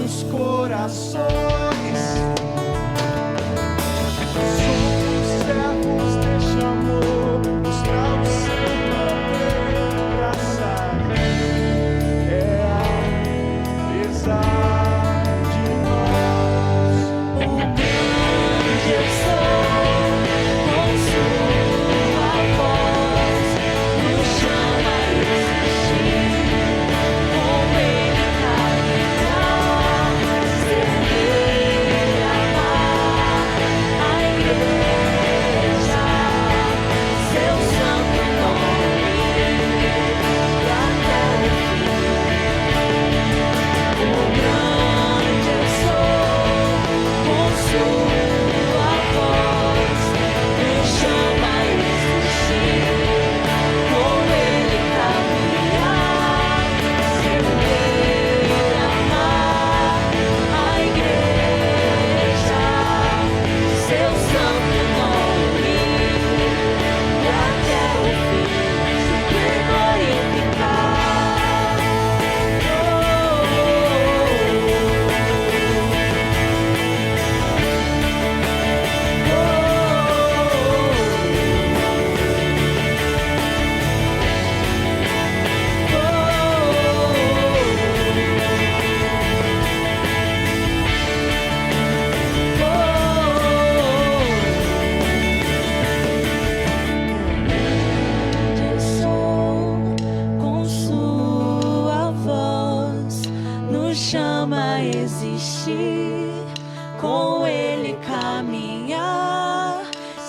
nossos corações. Somos servos deste amor, mostrar o seu poder, graça é a pesa de nós. O grande eu sou, com sua voz, nos chama a existir, com ele caminhar, servir, amar a igreja, seu santo nome, até o fim. O grande eu sou, com sua voz, nos chama a existir, com ele caminhar, servir, amar a igreja, seu santo nome, até o fim se Eu sou, com sua voz, nos chama a existir, com ele caminhar,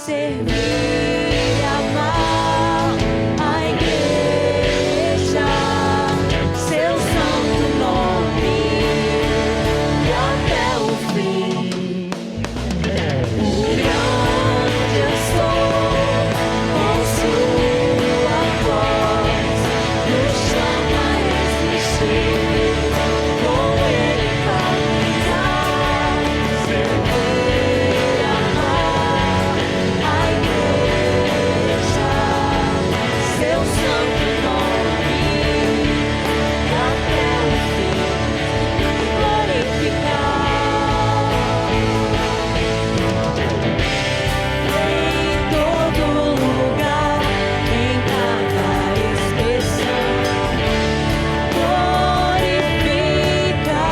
servir, amar a igreja, seu santo nome, até o fim. O grande eu sou, com sua voz, nos chama a existir, com ele caminhar, servir, amar a igreja, seu santo nome, até o fim glorificar. Em todo lugar, em cada expressão, glorificar.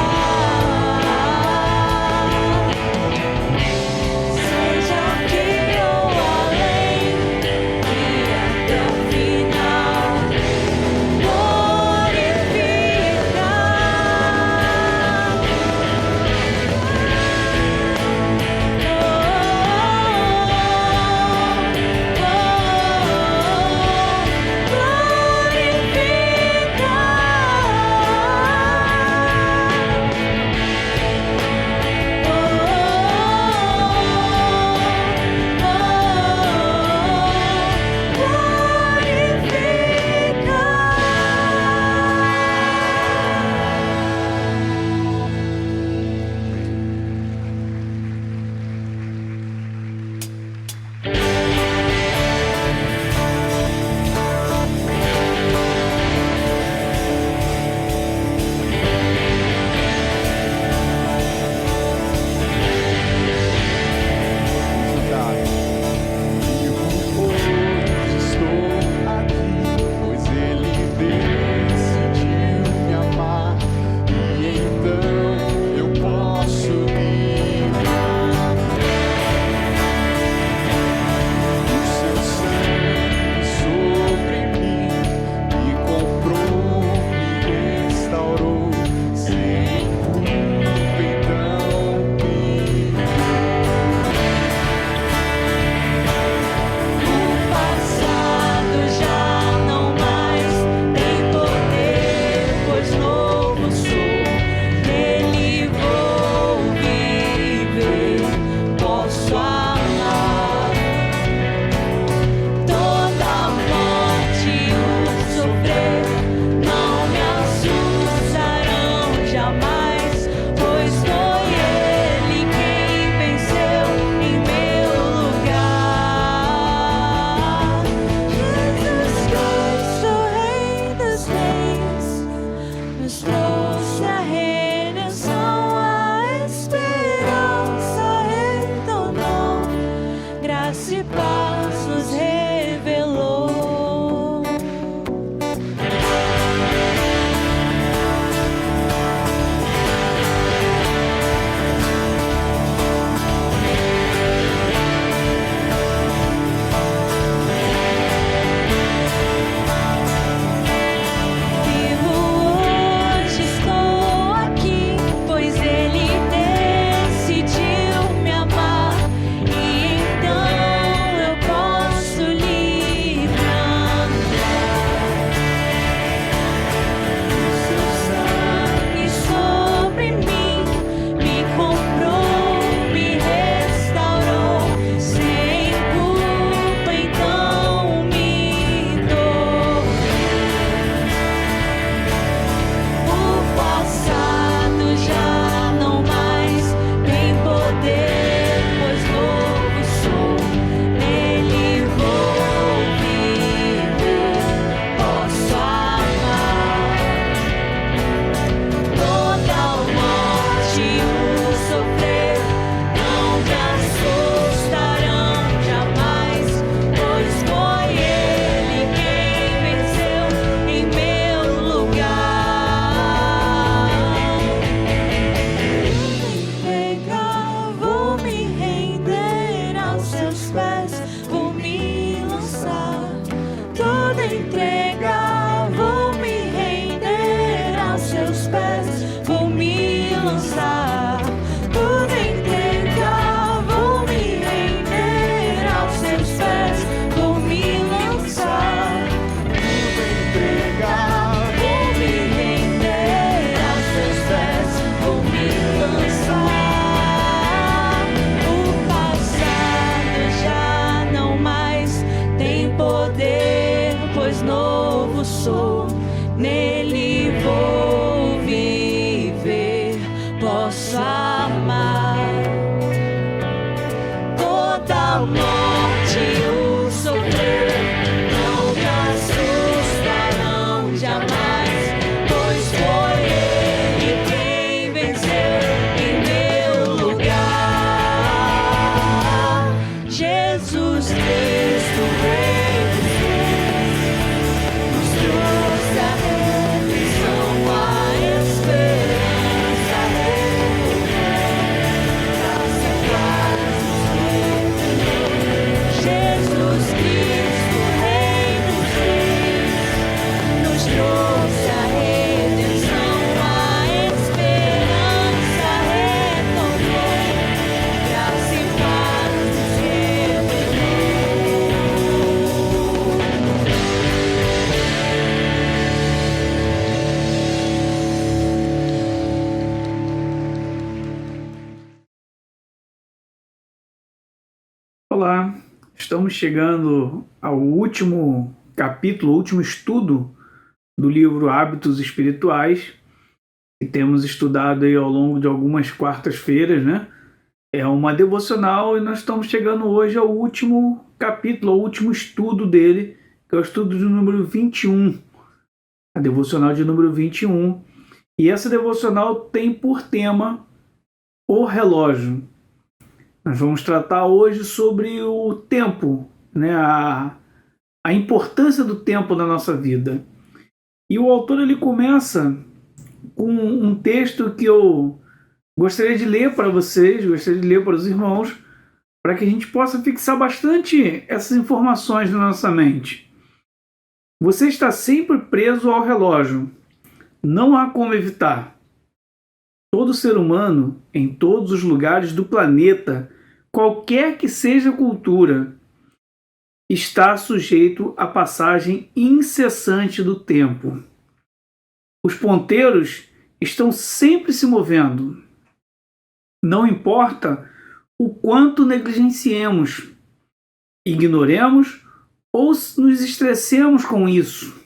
Seja aqui ou além, e até o final, Estou aqui, pois ele decidiu me amar, e então eu posso viver. O seu sangue sobre mim me comprou, me restaurou, sem culpa então me o passado já não mais tem poder, pois novo sou, nele vou viver, posso amar. Toda a morte e o sofrer não me assustarão jamais, pois foi ele quem venceu em meu lugar. Jesus Cristo, Rei das Reis, nos trouxe a redenção estamos chegando ao último capítulo, último estudo do livro Hábitos Espirituais, que temos estudado aí ao longo de algumas quartas-feiras, né? É uma devocional e nós estamos chegando hoje ao último capítulo, ao último estudo dele, que é o estudo de número 21, a devocional de número 21. E essa devocional tem por tema o relógio. Nós vamos tratar hoje sobre o tempo, né? A importância do tempo na nossa vida. E o autor ele começa com um texto que eu gostaria de ler para vocês, gostaria de ler para os irmãos, para que a gente possa fixar bastante essas informações na nossa mente. Você está sempre preso ao relógio. Não há como evitar. Todo ser humano, em todos os lugares do planeta, qualquer que seja a cultura, está sujeito à passagem incessante do tempo. Os ponteiros estão sempre se movendo. Não importa o quanto negligenciemos, ignoremos ou nos estressemos com isso.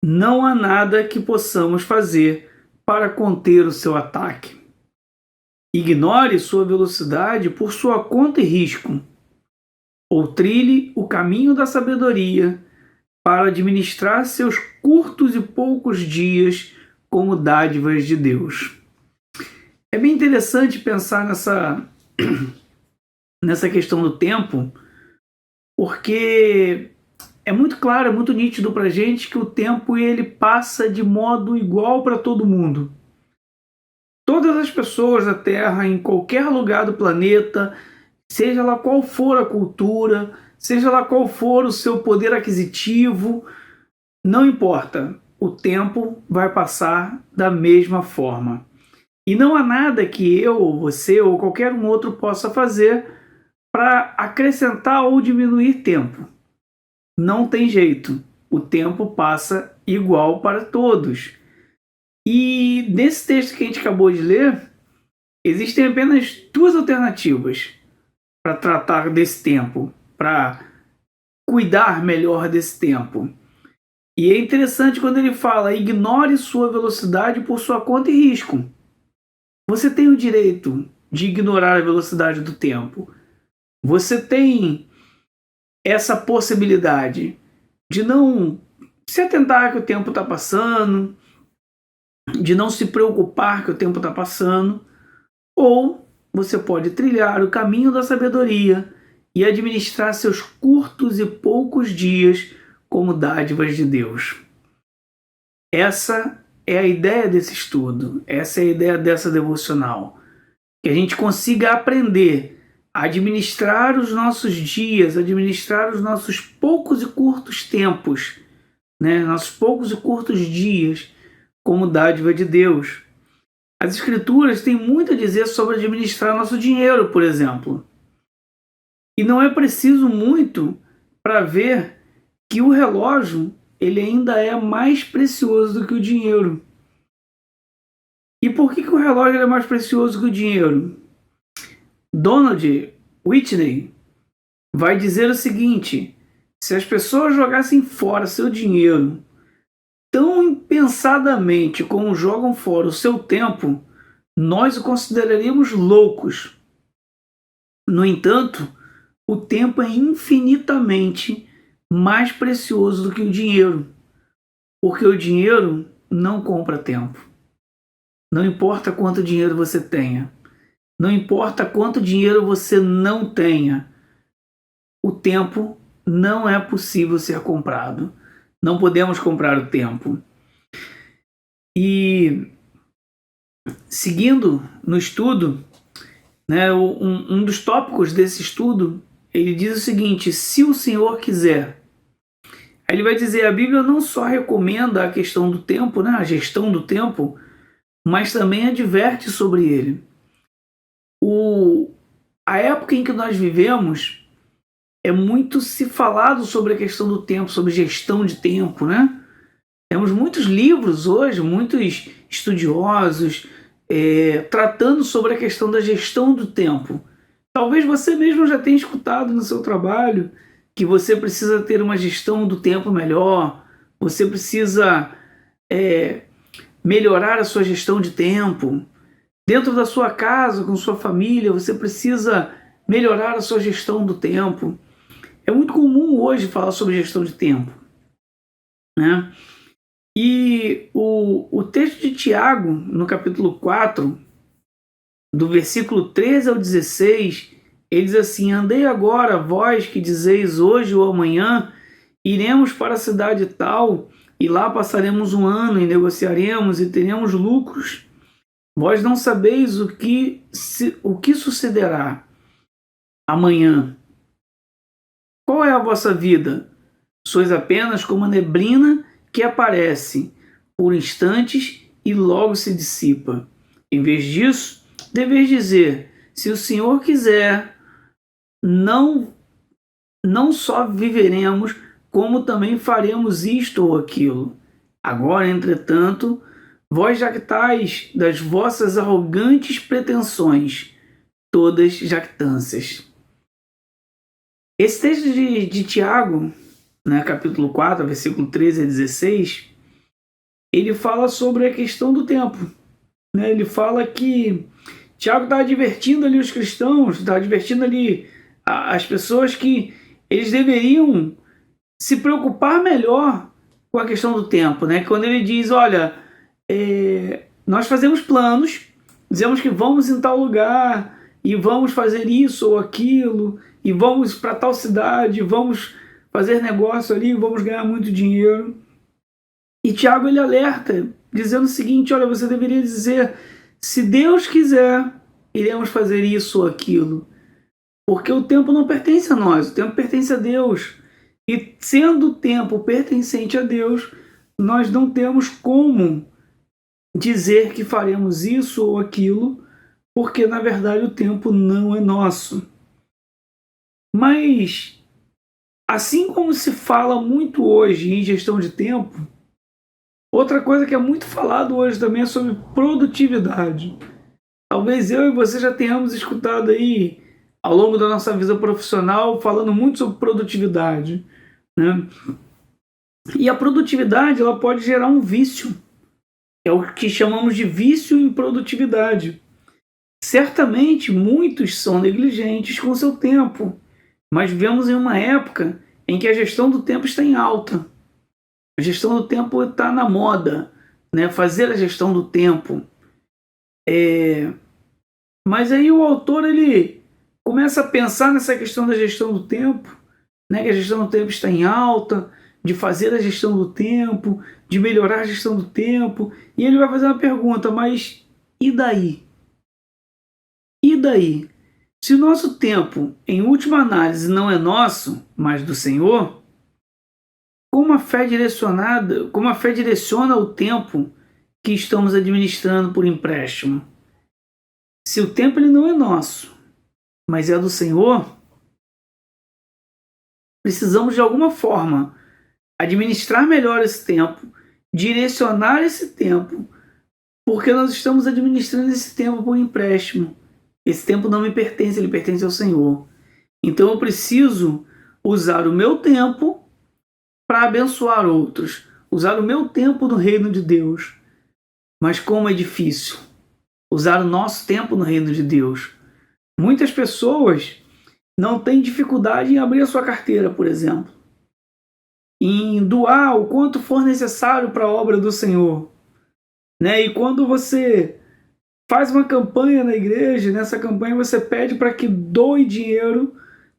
Não há nada que possamos fazer para conter o seu ataque. Ignore sua velocidade por sua conta e risco, ou trilhe o caminho da sabedoria para administrar seus curtos e poucos dias como dádivas de Deus. É bem interessante pensar nessa questão do tempo, porque é muito claro, é muito nítido para a gente que o tempo ele passa de modo igual para todo mundo. Todas as pessoas da Terra, em qualquer lugar do planeta, seja lá qual for a cultura, seja lá qual for o seu poder aquisitivo, não importa, o tempo vai passar da mesma forma. E não há nada que eu, ou você, ou qualquer um outro possa fazer para acrescentar ou diminuir tempo. Não tem jeito, o tempo passa igual para todos. E nesse texto que a gente acabou de ler, existem apenas duas alternativas para tratar desse tempo, para cuidar melhor desse tempo. E é interessante quando ele fala: ignore sua velocidade por sua conta e risco. Você tem o direito de ignorar a velocidade do tempo. Você tem essa possibilidade de não se atentar que o tempo está passando, de não se preocupar que o tempo está passando, ou você pode trilhar o caminho da sabedoria e administrar seus curtos e poucos dias como dádivas de Deus. Essa é a ideia desse estudo, essa é a ideia dessa devocional. Que a gente consiga aprender a administrar os nossos dias, administrar os nossos poucos e curtos tempos, né? Nossos poucos e curtos dias como dádiva de Deus. As Escrituras têm muito a dizer sobre administrar nosso dinheiro, por exemplo. E não é preciso muito para ver que o relógio ele ainda é mais precioso do que o dinheiro. E por que o relógio é mais precioso que o dinheiro? Donald Whitney vai dizer o seguinte: se as pessoas jogassem fora seu dinheiro tão impensadamente como jogam fora o seu tempo, nós o consideraríamos loucos. No entanto, o tempo é infinitamente mais precioso do que o dinheiro, porque o dinheiro não compra tempo. Não importa quanto dinheiro você tenha, não importa quanto dinheiro você não tenha, o tempo não é possível ser comprado. Não podemos comprar o tempo. E seguindo no estudo, né, um dos tópicos desse estudo, ele diz o seguinte: se o Senhor quiser. Aí ele vai dizer: a Bíblia não só recomenda a questão do tempo, né, a gestão do tempo, mas também adverte sobre ele. A época em que nós vivemos é muito se falado sobre a questão do tempo, sobre gestão de tempo, né? Temos muitos livros hoje, muitos estudiosos tratando sobre a questão da gestão do tempo. Talvez você mesmo já tenha escutado no seu trabalho que você precisa ter uma gestão do tempo melhor, você precisa melhorar a sua gestão de tempo. Dentro da sua casa, com sua família, você precisa melhorar a sua gestão do tempo. É muito comum hoje falar sobre gestão de tempo, né? E o texto de Tiago, no capítulo 4, do versículo 13 ao 16, ele diz assim: andei agora, vós que dizeis hoje ou amanhã, iremos para a cidade tal, e lá passaremos um ano, e negociaremos, e teremos lucros. Vós não sabeis o que sucederá amanhã. Qual é a vossa vida? Sois apenas como a neblina que aparece por instantes e logo se dissipa. Em vez disso, deveis dizer: se o Senhor quiser, não só viveremos, como também faremos isto ou aquilo. Agora, entretanto, vós jactais das vossas arrogantes pretensões, todas jactâncias. Esse texto de Tiago, né, capítulo 4, versículo 13 a 16, ele fala sobre a questão do tempo. Né? Ele fala que Tiago está advertindo ali os cristãos, está advertindo ali as pessoas que eles deveriam se preocupar melhor com a questão do tempo. Né? Quando ele diz, olha, nós fazemos planos, dizemos que vamos em tal lugar e vamos fazer isso ou aquilo, e vamos para tal cidade, vamos fazer negócio ali, vamos ganhar muito dinheiro. E Tiago ele alerta, dizendo o seguinte: olha, você deveria dizer, se Deus quiser, iremos fazer isso ou aquilo. Porque o tempo não pertence a nós, o tempo pertence a Deus. E sendo o tempo pertencente a Deus, nós não temos como dizer que faremos isso ou aquilo, porque na verdade o tempo não é nosso. Mas, assim como se fala muito hoje em gestão de tempo, outra coisa que é muito falado hoje também é sobre produtividade. Talvez eu e você já tenhamos escutado aí, ao longo da nossa vida profissional, falando muito sobre produtividade, né? E a produtividade ela pode gerar um vício. É o que chamamos de vício em produtividade. Certamente, muitos são negligentes com seu tempo, mas vivemos em uma época em que a gestão do tempo está em alta. A gestão do tempo está na moda, né? Fazer a gestão do tempo. Mas aí o autor ele começa a pensar nessa questão da gestão do tempo, né? Que a gestão do tempo está em alta, de fazer a gestão do tempo, de melhorar a gestão do tempo. E ele vai fazer uma pergunta: mas e daí? E daí? Se o nosso tempo, em última análise, não é nosso, mas do Senhor, como a fé direciona o tempo que estamos administrando por empréstimo? Se o tempo ele não é nosso, mas é do Senhor, precisamos de alguma forma administrar melhor esse tempo, direcionar esse tempo, porque nós estamos administrando esse tempo por empréstimo. Esse tempo não me pertence, ele pertence ao Senhor. Então eu preciso usar o meu tempo para abençoar outros, usar o meu tempo no reino de Deus. Mas como é difícil usar o nosso tempo no reino de Deus. Muitas pessoas não têm dificuldade em abrir a sua carteira, por exemplo, em doar o quanto for necessário para a obra do Senhor, né? E quando você faz uma campanha na igreja, nessa campanha você pede para que doe dinheiro.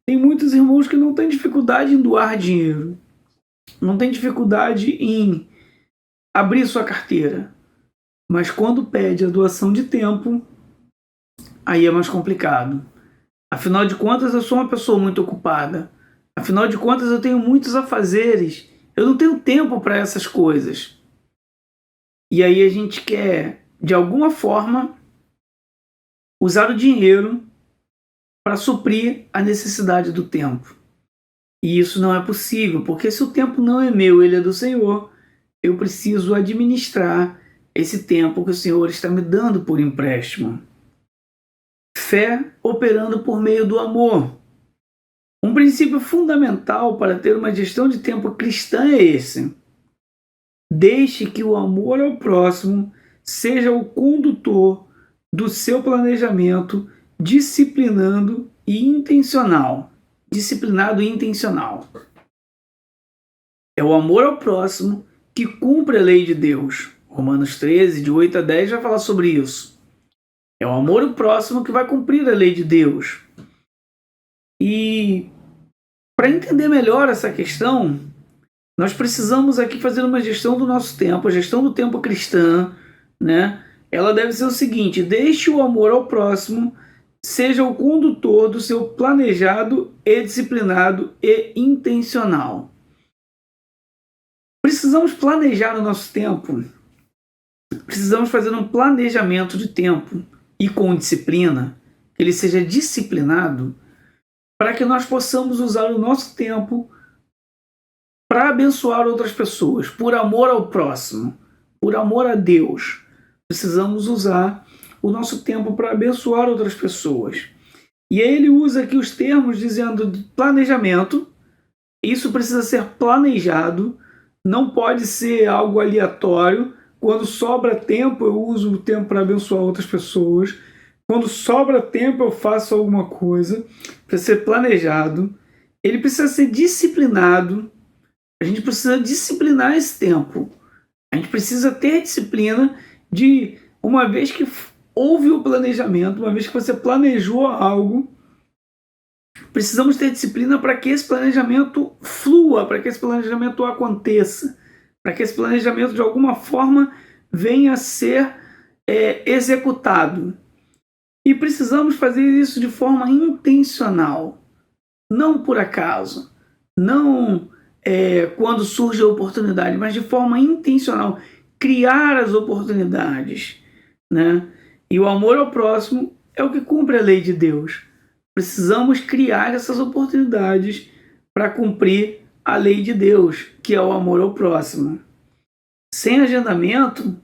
Tem muitos irmãos que não têm dificuldade em doar dinheiro, não tem dificuldade em abrir sua carteira, mas quando pede a doação de tempo, aí é mais complicado. Afinal de contas, eu sou uma pessoa muito ocupada. Afinal de contas, eu tenho muitos afazeres. Eu não tenho tempo para essas coisas. E aí a gente quer, de alguma forma, usar o dinheiro para suprir a necessidade do tempo. E isso não é possível, porque se o tempo não é meu, ele é do Senhor, eu preciso administrar esse tempo que o Senhor está me dando por empréstimo. fé operando por meio do amor. Um princípio fundamental para ter uma gestão de tempo cristã é esse: deixe que o amor ao próximo seja o condutor do seu planejamento disciplinado e intencional. Disciplinado e intencional. É o amor ao próximo que cumpre a lei de Deus. Romanos 13, de 8 a 10, vai falar sobre isso. É o amor ao próximo que vai cumprir a lei de Deus. E para entender melhor essa questão, nós precisamos aqui fazer uma gestão do nosso tempo, a gestão do tempo cristã, né? Ela deve ser o seguinte: deixe o amor ao próximo seja o condutor do seu planejado e disciplinado e intencional. Precisamos planejar o nosso tempo. Precisamos fazer um planejamento de tempo e com disciplina, que ele seja disciplinado, para que nós possamos usar o nosso tempo para abençoar outras pessoas, por amor ao próximo, por amor a Deus. Precisamos usar o nosso tempo para abençoar outras pessoas. E aí ele usa aqui os termos dizendo de planejamento. Isso precisa ser planejado, não pode ser algo aleatório. Quando sobra tempo, eu uso o tempo para abençoar outras pessoas. Quando sobra tempo, eu faço alguma coisa. Precisa ser planejado. Ele precisa ser disciplinado. A gente precisa disciplinar esse tempo. A gente precisa ter disciplina de, uma vez que houve o planejamento, uma vez que você planejou algo, precisamos ter disciplina para que esse planejamento flua, para que esse planejamento aconteça, para que esse planejamento de alguma forma venha a ser executado. E precisamos fazer isso de forma intencional, não por acaso, não quando surge a oportunidade, mas de forma intencional, criar as oportunidades, né? E o amor ao próximo é o que cumpre a lei de Deus. Precisamos criar essas oportunidades para cumprir a lei de Deus, que é o amor ao próximo. Sem agendamento,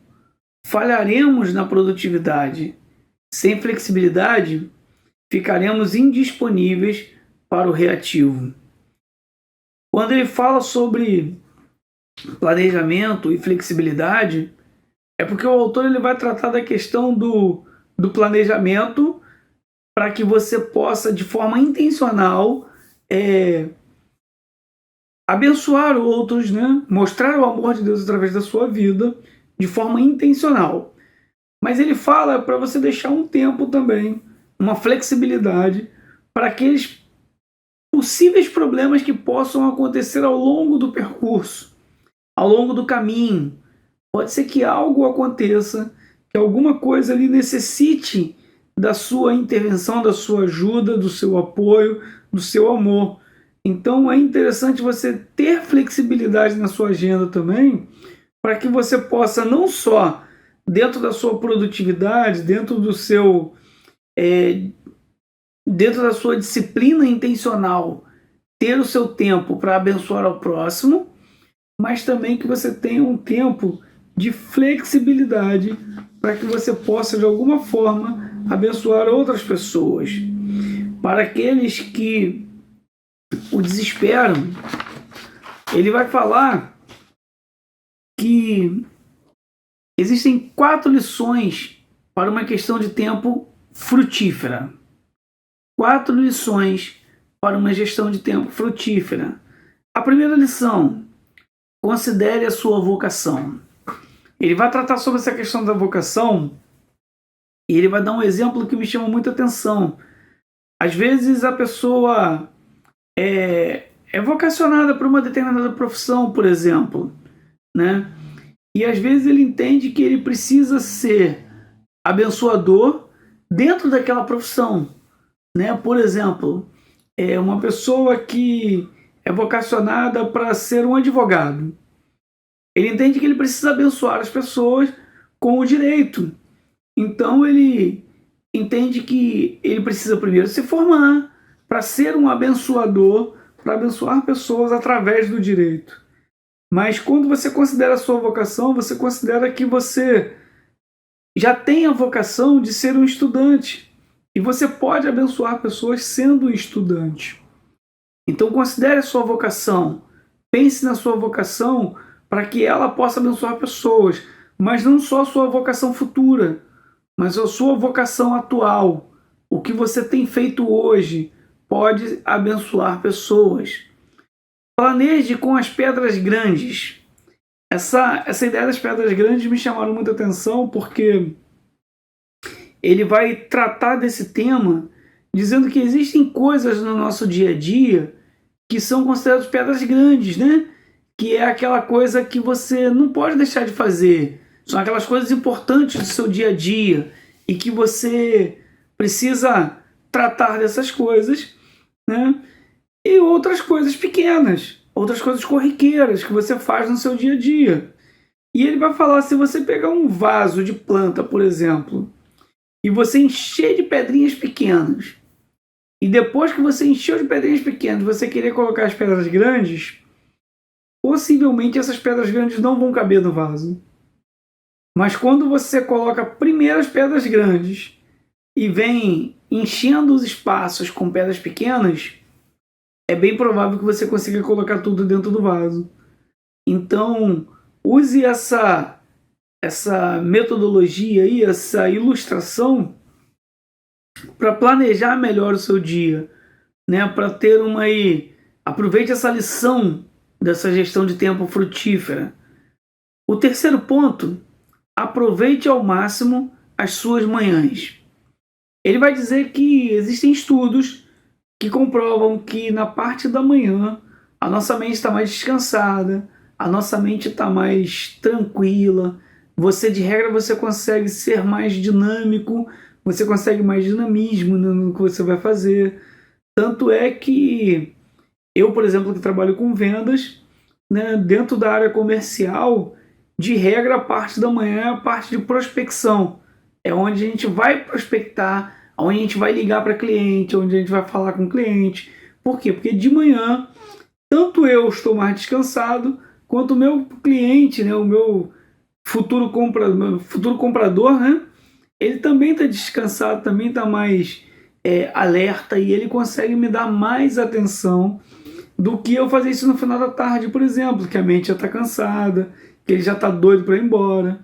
falharemos na produtividade. Sem flexibilidade, ficaremos indisponíveis para o reativo. Quando ele fala sobre planejamento e flexibilidade, é porque o autor ele vai tratar da questão do planejamento para que você possa, de forma intencional, abençoar outros, né? Mostrar o amor de Deus através da sua vida, de forma intencional. Mas ele fala para você deixar um tempo também, uma flexibilidade, para aqueles possíveis problemas que possam acontecer ao longo do percurso, ao longo do caminho. Pode ser que algo aconteça, que alguma coisa ali necessite da sua intervenção, da sua ajuda, do seu apoio, do seu amor. Então é interessante você ter flexibilidade na sua agenda também, para que você possa não só, dentro da sua produtividade, dentro do seu dentro da sua disciplina intencional, ter o seu tempo para abençoar ao próximo, mas também que você tenha um tempo de flexibilidade para que você possa, de alguma forma, abençoar outras pessoas. Para aqueles que o desesperam, ele vai falar que existem 4 lições para uma questão de tempo frutífera. 4 lições para uma gestão de tempo frutífera. A primeira lição: considere a sua vocação. Ele vai tratar sobre essa questão da vocação e ele vai dar um exemplo que me chama muita atenção. Às vezes a pessoa é vocacionada para uma determinada profissão, por exemplo, né? E às vezes ele entende que ele precisa ser abençoador dentro daquela profissão, né? Por exemplo, uma pessoa que é vocacionada para ser um advogado. Ele entende que ele precisa abençoar as pessoas com o direito. Então ele entende que ele precisa primeiro se formar para ser um abençoador, para abençoar pessoas através do direito. Mas quando você considera a sua vocação, você considera que você já tem a vocação de ser um estudante. E você pode abençoar pessoas sendo estudante. Então considere a sua vocação. Pense na sua vocação para que ela possa abençoar pessoas. Mas não só a sua vocação futura, mas a sua vocação atual. O que você tem feito hoje pode abençoar pessoas. Planeje com as pedras grandes. Essa ideia das pedras grandes me chamaram muita atenção porque ele vai tratar desse tema dizendo que existem coisas no nosso dia a dia que são consideradas pedras grandes, né? Que é aquela coisa que você não pode deixar de fazer. São aquelas coisas importantes do seu dia a dia e que você precisa tratar dessas coisas, né? E outras coisas pequenas, outras coisas corriqueiras que você faz no seu dia a dia. E ele vai falar, se você pegar um vaso de planta, por exemplo, e você encher de pedrinhas pequenas, e depois que você encheu de pedrinhas pequenas, você querer colocar as pedras grandes, possivelmente essas pedras grandes não vão caber no vaso. Mas quando você coloca primeiro as pedras grandes e vem enchendo os espaços com pedras pequenas, é bem provável que você consiga colocar tudo dentro do vaso. Então, use essa metodologia aí, essa ilustração, para planejar melhor o seu dia, né? Para ter uma aí, aproveite essa lição dessa gestão de tempo frutífera. O terceiro ponto, aproveite ao máximo as suas manhãs. Ele vai dizer que existem estudos que comprovam que na parte da manhã a nossa mente está mais descansada, a nossa mente está mais tranquila, você de regra você consegue ser mais dinâmico, você consegue mais dinamismo no que você vai fazer. Tanto é que eu, por exemplo, que trabalho com vendas, né, dentro da área comercial, de regra a parte da manhã é a parte de prospecção. É onde a gente vai prospectar, onde a gente vai ligar para cliente, onde a gente vai falar com o cliente. Por quê? Porque de manhã, tanto eu estou mais descansado, quanto o meu cliente, né, o meu futuro comprador, né, ele também está descansado, também está mais alerta e ele consegue me dar mais atenção do que eu fazer isso no final da tarde, por exemplo, que a mente já está cansada, que ele já está doido para ir embora.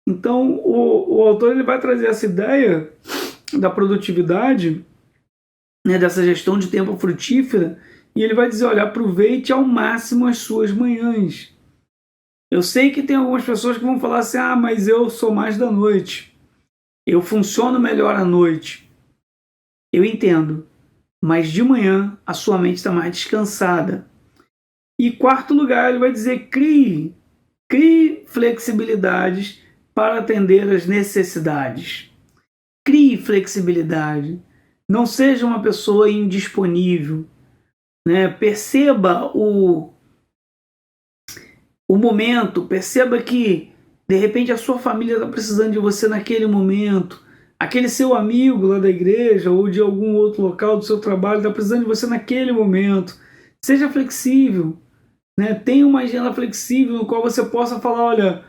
Então, o autor ele vai trazer essa ideia da produtividade, né, dessa gestão de tempo frutífera, e ele vai dizer, olha, aproveite ao máximo as suas manhãs. Eu sei que tem algumas pessoas que vão falar assim, mas eu sou mais da noite. Eu funciono melhor à noite. Eu entendo. Mas de manhã a sua mente está mais descansada. E quarto lugar, ele vai dizer, crie flexibilidades para atender às necessidades. Crie flexibilidade. Não seja uma pessoa indisponível, né? Perceba o momento, perceba que de repente a sua família está precisando de você naquele momento, aquele seu amigo lá da igreja ou de algum outro local do seu trabalho está precisando de você naquele momento. Seja flexível, né? Tenha uma agenda flexível no qual você possa falar, olha,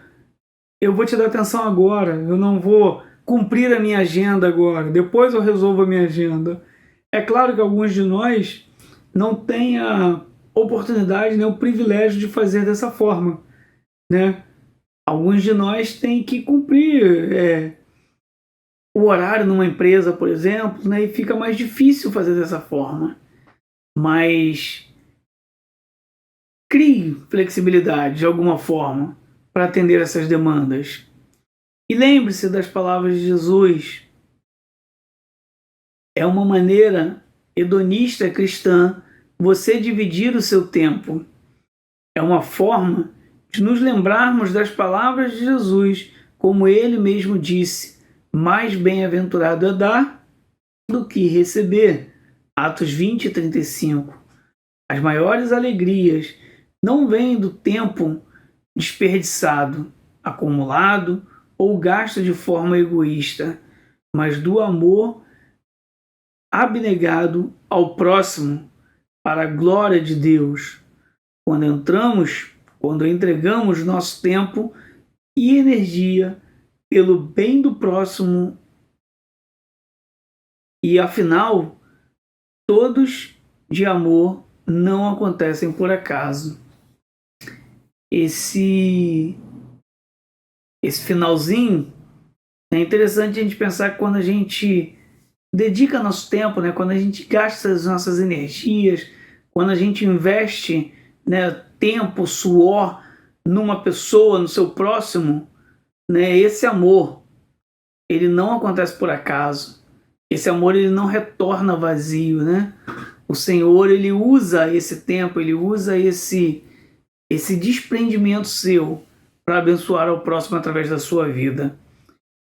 eu vou te dar atenção agora, eu não vou cumprir a minha agenda agora, depois eu resolvo a minha agenda. É claro que alguns de nós não têm a oportunidade, né, o privilégio de fazer dessa forma, né? Alguns de nós têm que cumprir o horário numa empresa, por exemplo, né, e fica mais difícil fazer dessa forma. Mas crie flexibilidade de alguma forma para atender essas demandas. E lembre-se das palavras de Jesus. É uma maneira hedonista cristã você dividir o seu tempo. É uma forma de nos lembrarmos das palavras de Jesus, como ele mesmo disse, mais bem-aventurado é dar do que receber. Atos 20 e 35. As maiores alegrias não vêm do tempo desperdiçado, acumulado ou gasto de forma egoísta, mas do amor abnegado ao próximo para a glória de Deus. Quando entregamos nosso tempo e energia pelo bem do próximo E afinal, todos de amor não acontecem por acaso. Esse finalzinho é interessante a gente pensar que quando a gente dedica nosso tempo, né, quando a gente gasta as nossas energias, quando a gente investe, né, tempo, suor numa pessoa, no seu próximo, né, esse amor, ele não acontece por acaso. Esse amor, ele não retorna vazio, né? O Senhor, ele usa esse tempo, ele usa esse desprendimento seu para abençoar ao próximo através da sua vida.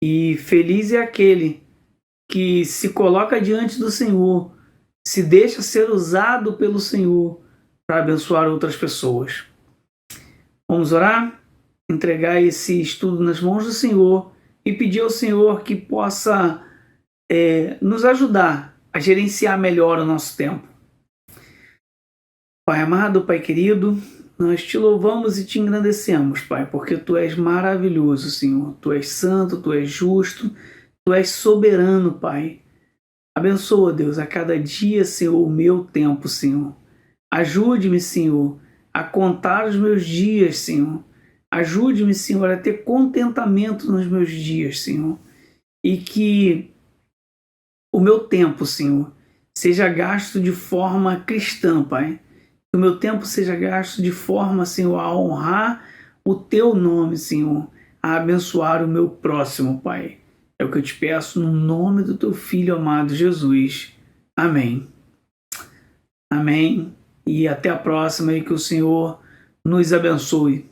E feliz é aquele que se coloca diante do Senhor, se deixa ser usado pelo Senhor para abençoar outras pessoas. Vamos orar? Entregar esse estudo nas mãos do Senhor e pedir ao Senhor que possa nos ajudar a gerenciar melhor o nosso tempo. Pai amado, Pai querido, nós te louvamos e te engrandecemos, Pai, porque Tu és maravilhoso, Senhor. Tu és santo, Tu és justo, Tu és soberano, Pai. Abençoa, Deus, a cada dia, Senhor, o meu tempo, Senhor. Ajude-me, Senhor, a contar os meus dias, Senhor. Ajude-me, Senhor, a ter contentamento nos meus dias, Senhor. E que o meu tempo, Senhor, seja gasto de forma cristã, Pai. Que o meu tempo seja gasto de forma, Senhor, a honrar o Teu nome, Senhor. A abençoar o meu próximo, Pai. É o que eu te peço no nome do Teu Filho amado Jesus. Amém. Amém. E até a próxima e que o Senhor nos abençoe.